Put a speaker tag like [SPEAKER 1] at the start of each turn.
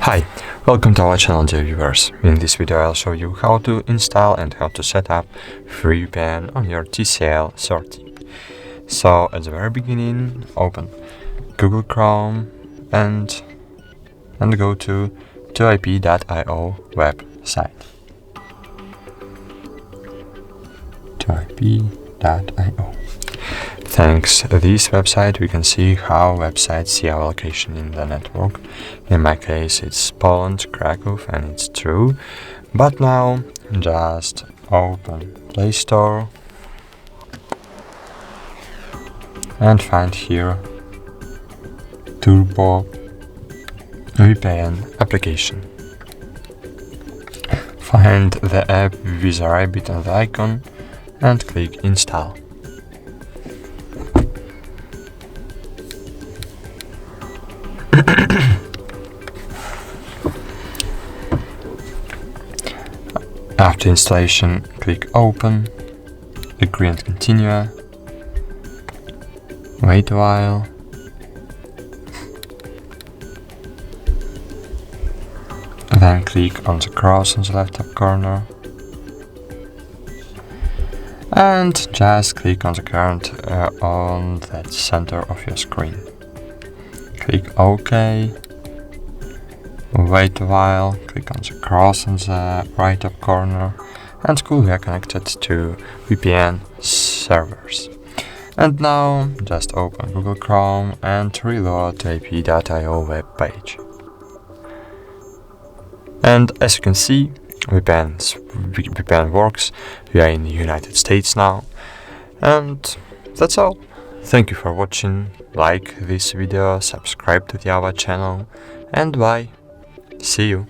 [SPEAKER 1] Hi, welcome to our channel, dear viewers. In this video I'll show you how to install and how to set up free VPN on your TCL 30. So at the very beginning, open Google Chrome and go to 2ip.io website. 2ip.io. Thanks to this website we can see how websites see our location in the network. In my case it's Poland, Krakow, and it's true. But now just open Play Store and find here Turbo VPN application. Find the app with a rabbit and the icon and click install. After installation, click open, agree and continue, wait a while, then click on the cross on the left top corner and just click on the current on the center of your screen. Click OK, wait a while, click on the cross on the right top corner, and cool, we are connected to VPN servers. And now just open Google Chrome and reload the ip.io web page. And as you can see, VPN works. We are in the United States now. And that's all. Thank you for watching. Like this video, subscribe to our channel, and bye. See you.